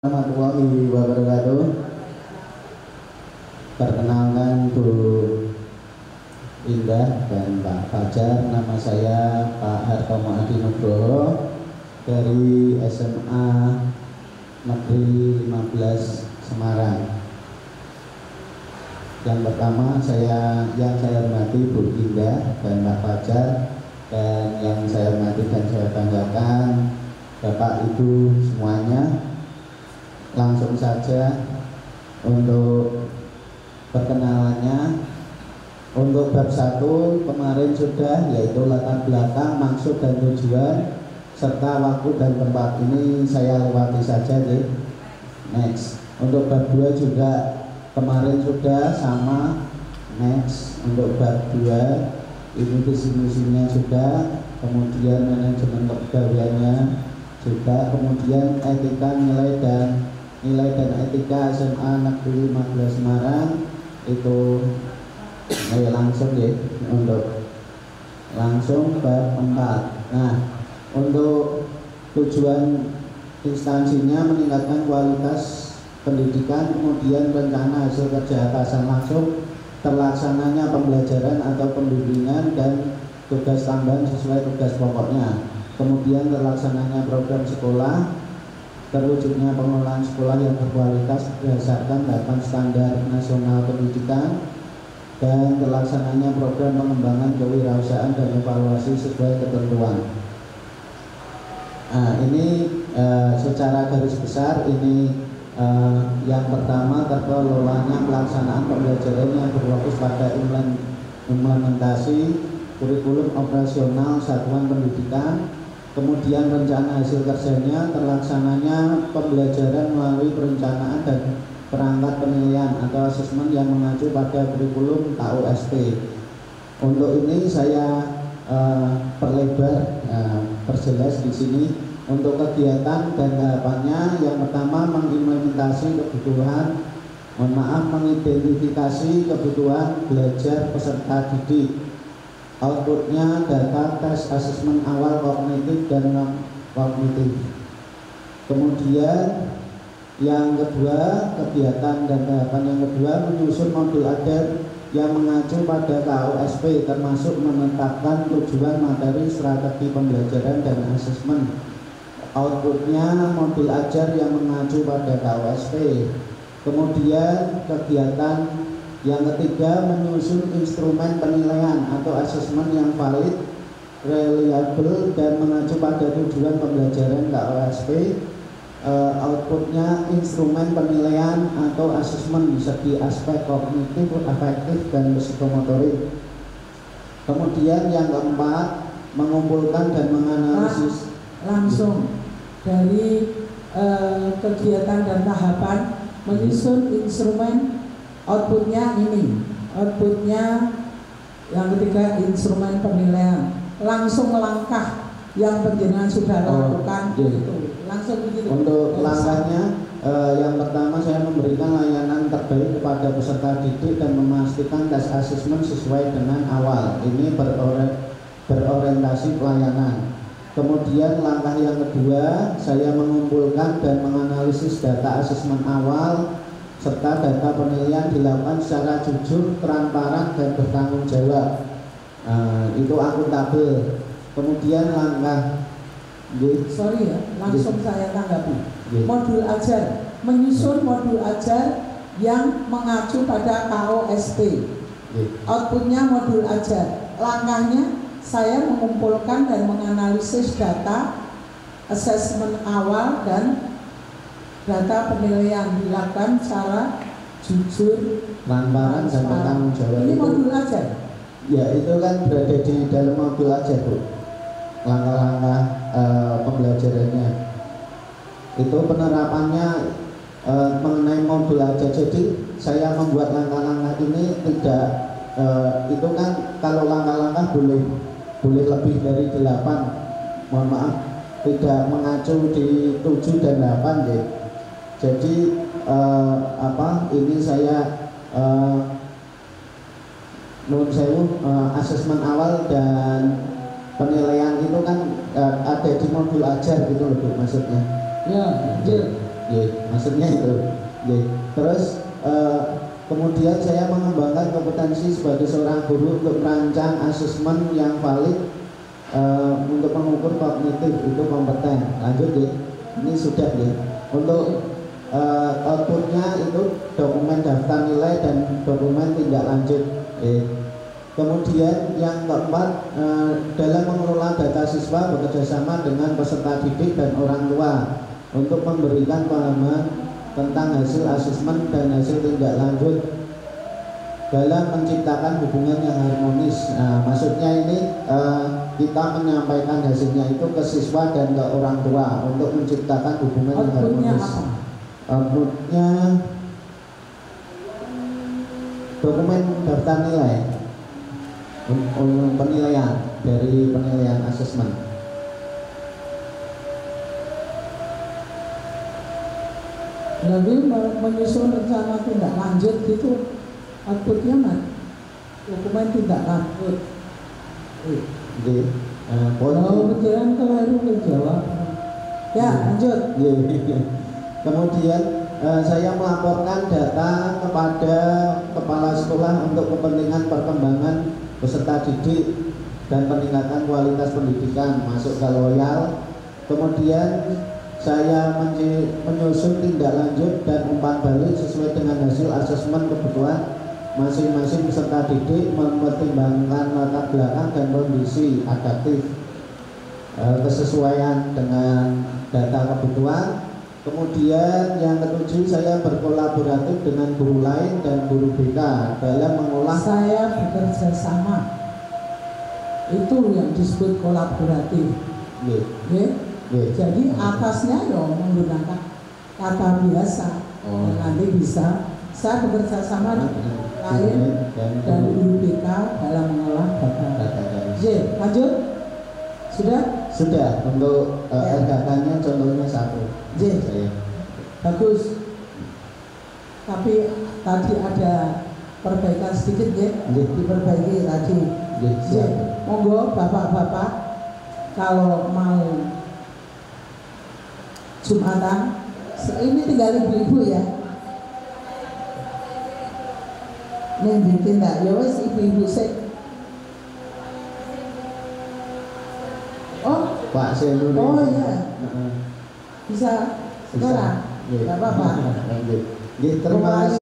Warahmatullahi wabarakatuh. Perkenalkan Bu Indah dan Pak Fajar. Nama saya Pak Hartomo Adi Nugroho dari SMA Negeri 15 Semarang. Yang pertama yang saya hormati Bu Indah dan Pak Fajar, dan yang saya hormati dan saya banggakan Bapak Ibu semuanya. Langsung saja untuk perkenalannya. Untuk bab 1 kemarin sudah, yaitu latar belakang, maksud dan tujuan serta waktu dan tempat. Ini saya lewati saja deh. Next. Untuk bab 2 juga kemarin sudah, sama. Next. Untuk bab 2 ini visi-misinya sudah, kemudian manajemen kepegawaiannya juga, kemudian etika nilai dan etika SMA Negeri 15 Semarang itu langsung ya. Untuk langsung bab 4. Nah, untuk tujuan instansinya meningkatkan kualitas pendidikan, kemudian rencana hasil kerja atasan langsung, terlaksananya pembelajaran atau pembimbingan dan tugas tambahan sesuai tugas pokoknya, kemudian terlaksananya program sekolah, terwujudnya pengelolaan sekolah yang berkualitas berdasarkan 8 standar nasional pendidikan, dan terlaksananya program pengembangan kewirausahaan dan evaluasi sesuai ketentuan. Nah, ini secara garis besar ini yang pertama, terkelolanya pelaksanaan pembelajaran yang berfokus pada implementasi kurikulum operasional satuan pendidikan. Kemudian rencana hasil kerjanya, terlaksananya pembelajaran melalui perencanaan dan perangkat penilaian atau asesmen yang mengacu pada kurikulum KUSP. Untuk ini saya perjelas di sini. Untuk kegiatan dan tahapannya, yang pertama mengidentifikasi kebutuhan belajar peserta didik. Outputnya data tes asesmen awal kognitif dan non kognitif. Kemudian yang kedua, kegiatan dan tahapan yang kedua, menyusun modul ajar yang mengacu pada KUSP, termasuk menetapkan tujuan, materi, strategi pembelajaran dan asesmen. Outputnya modul ajar yang mengacu pada KUSP. Kemudian kegiatan yang ketiga, menyusun instrumen penilaian atau asesmen yang valid, reliable, dan mengacu pada tujuan pembelajaran KUSP. Outputnya instrumen penilaian atau asesmen segi aspek kognitif, afektif, dan psikomotorik. Kemudian yang keempat, mengumpulkan dan menganalisis. Langsung dari kegiatan dan tahapan, menyusun instrumen. Outputnya ini, outputnya yang ketiga instrumen penilaian. Langsung langkah yang penjenengan sudah lakukan itu langsung begitu. Untuk langkahnya, yang pertama saya memberikan layanan terbaik kepada peserta didik dan memastikan tes asesmen sesuai dengan awal. Ini berorientasi pelayanan. Kemudian langkah yang kedua, saya mengumpulkan dan menganalisis data asesmen awal serta data penilaian dilakukan secara jujur, transparan, dan bertanggung jawab. Itu akuntabel. Kemudian langkah langsung saya tanggapi. Modul ajar, menyusun modul ajar yang mengacu pada KUSP. Outputnya modul ajar. Langkahnya saya mengumpulkan dan menganalisis data asesmen awal dan data penilaian, dilakukan secara jujur, transparan, dan bertanggung jawab. Ini modul ajar. Ya, itu kan berada di dalam modul ajar, Bu. Langkah-langkah pembelajarannya. Itu penerapannya mengenai modul ajar. Jadi saya membuat langkah-langkah ini tidak itu kan kalau langkah-langkah boleh lebih dari 8. Mohon maaf, tidak mengacu di 7 dan 8 ya. Jadi ini saya asesmen awal dan penilaian itu kan ada di modul ajar gitu loh, Bu, maksudnya. Ya, maksudnya itu. Terus kemudian saya mengembangkan kompetensi sebagai seorang guru untuk merancang asesmen yang valid untuk mengukur kognitif itu kompeten. Lanjut ya, ini sudah ya. Untuk outputnya itu dokumen daftar nilai dan dokumen tindak lanjut. Kemudian yang keempat, dalam mengelola data siswa bekerjasama dengan peserta didik dan orang tua untuk memberikan pemahaman tentang hasil asesmen dan hasil tindak lanjut dalam menciptakan hubungan yang harmonis. Maksudnya ini kita menyampaikan hasilnya itu ke siswa dan ke orang tua untuk menciptakan hubungan yang harmonis. Outputnya dokumen daftar nilai, penilaian dari penilaian asesmen. Lalu menyusun rencana tindak lanjut itu outputnya mana? Dokumen tindak lanjut. Pikiran keliru menjawab. Ya, lanjut. Kemudian saya melaporkan data kepada kepala sekolah untuk kepentingan perkembangan peserta didik dan peningkatan kualitas pendidikan masuk ke loyal. Kemudian saya menyusun tindak lanjut dan umpan balik sesuai dengan hasil asesmen kebutuhan masing-masing peserta didik, mempertimbangkan latar belakang dan kondisi adaptif, kesesuaian dengan data kebutuhan. Kemudian yang ketujuh, saya berkolaboratif dengan guru lain dan guru BK dalam mengolah. Saya bekerja sama, itu yang disebut kolaboratif. Jadi atasnya ya menggunakan kata biasa. Nanti bisa saya bekerja sama dengan lain dan guru BK dalam mengolah data. Lanjut. Sudah untuk RKK-nya contohnya satu. Bagus. Tapi tadi ada perbaikan sedikit diperbaiki tadi. Monggo bapak-bapak kalau mau Jumatan, ini tinggal ibu-ibu ya. Nih bikin tak? Ya wes ibu-ibu sih. Pak Selu. Oh iya. Bisa sekarang. Tidak apa-apa. Terima kasih.